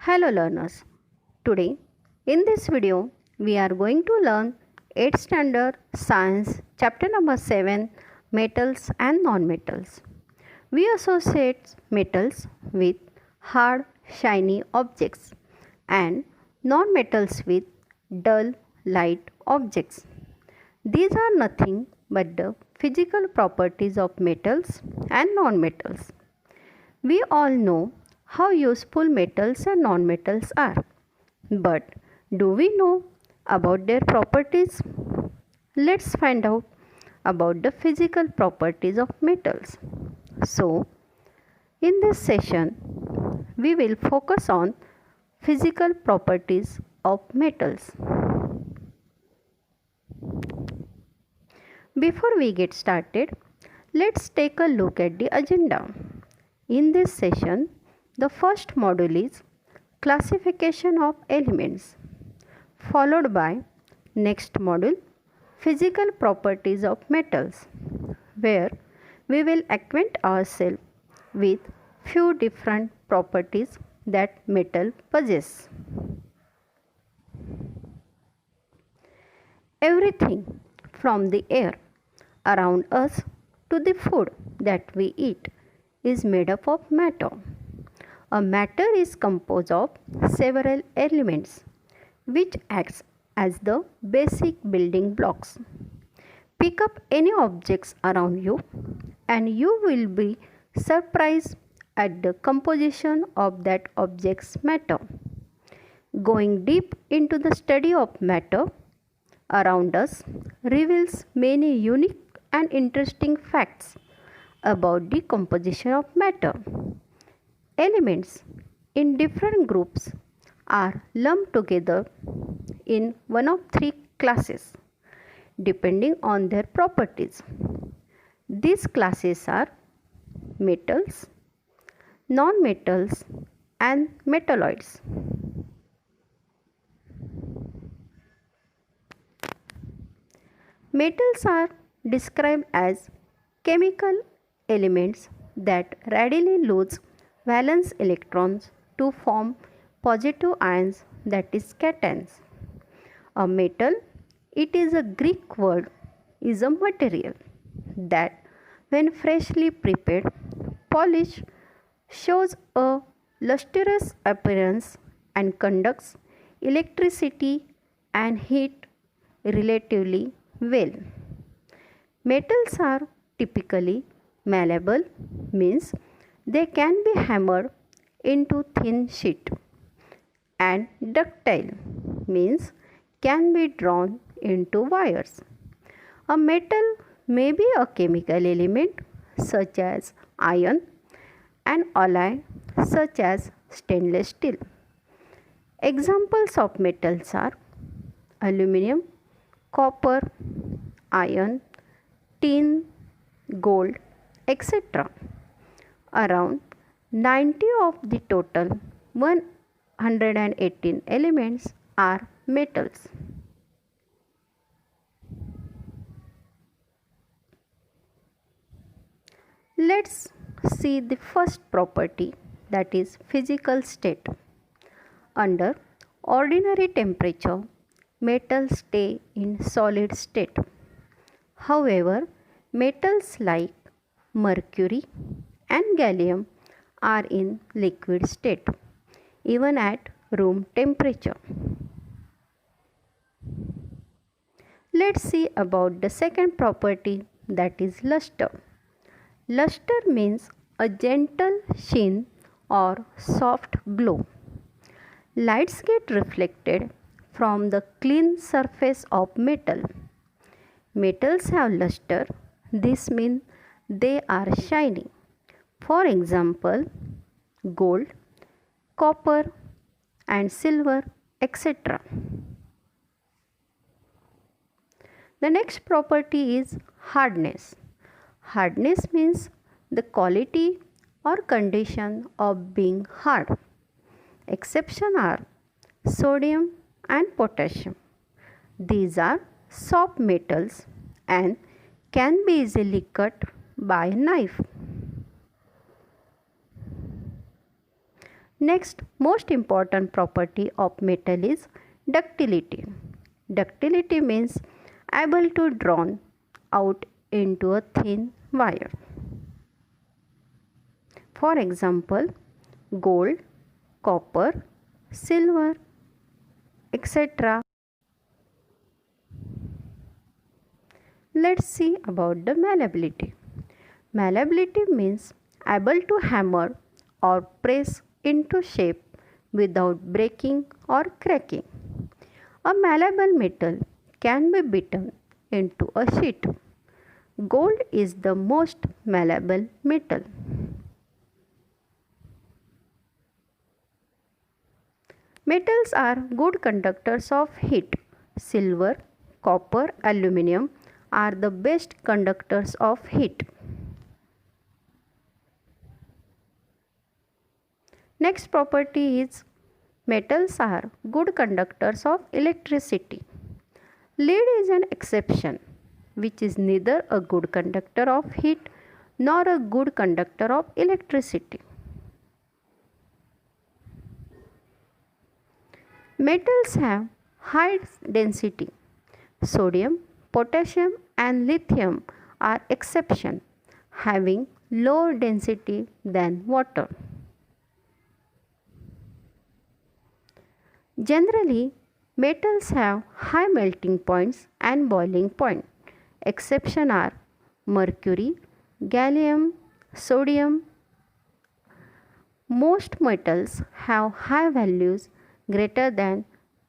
Hello learners. Today in this video we are going to learn 8th standard science chapter number 7 metals and non-metals. We associate metals with hard shiny objects and non-metals with dull light objects. These are nothing but the physical properties of metals and non-metals. We all know how useful metals and non-metals are. But do we know about their properties? Let's find out about the physical properties of metals. So, in this session, we will focus on physical properties of metals. Before we get started, let's take a look at the agenda. In this session, the first module is classification of elements, followed by next module physical properties of metals, where we will acquaint ourselves with few different properties that metal possess. Everything from the air around us to the food that we eat is made up of matter. A matter is composed of several elements which acts as the basic building blocks. Pick up any objects around you and you will be surprised at the composition of that object's matter. Going deep into the study of matter around us reveals many unique and interesting facts about the composition of matter. Elements in different groups are lumped together in one of three classes depending on their properties. These classes are metals, non-metals, and metalloids. Metals are described as chemical elements that readily lose valence electrons to form positive ions, that is cations. A metal, it is a Greek word, is a material that when freshly prepared, polished, shows a lustrous appearance and conducts electricity and heat relatively well. Metals are typically malleable, means they can be hammered into thin sheet, and ductile, means can be drawn into wires. A metal may be a chemical element such as iron, and alloy such as stainless steel. Examples of metals are aluminum, copper, iron, tin, gold, etc. Around 90 of the total 118 elements are metals. Let's see the first property, that is physical state. Under ordinary temperature, metals stay in solid state. However, metals like mercury and gallium are in liquid state even at room temperature. Let's see about the second property, that is luster. Luster means a gentle sheen or soft glow. Lights get reflected from the clean surface of metal. Metals have luster, this means they are shiny. For example, gold, copper, and silver, etc. The next property is hardness. Hardness means the quality or condition of being hard. Exceptions are sodium and potassium. These are soft metals and can be easily cut by a knife. Next, most important property of metal is ductility. Ductility means able to drawn out into a thin wire. For example, gold, copper, silver, etc. Let's see about the malleability. Malleability means able to hammer or press into shape without breaking or cracking. A malleable metal can be beaten into a sheet. Gold is the most malleable metal. Metals are good conductors of heat. Silver, copper, aluminum are the best conductors of heat. Next property is metals are good conductors of electricity. Lead is an exception, which is neither a good conductor of heat nor a good conductor of electricity. Metals have high density. Sodium, potassium and lithium are exception, having lower density than water. Generally, metals have high melting points and boiling point. Exception are mercury, gallium, sodium. Most metals have high values greater than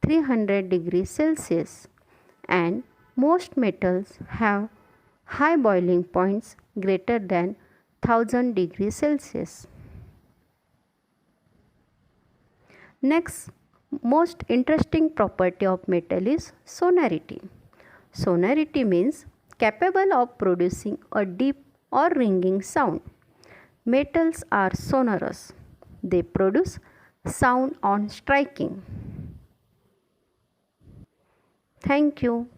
300 degrees Celsius and most metals have high boiling points greater than 1000 degrees Celsius. Next, most interesting property of metal is sonority. Sonority means capable of producing a deep or ringing sound. Metals are sonorous. They produce sound on striking. Thank you.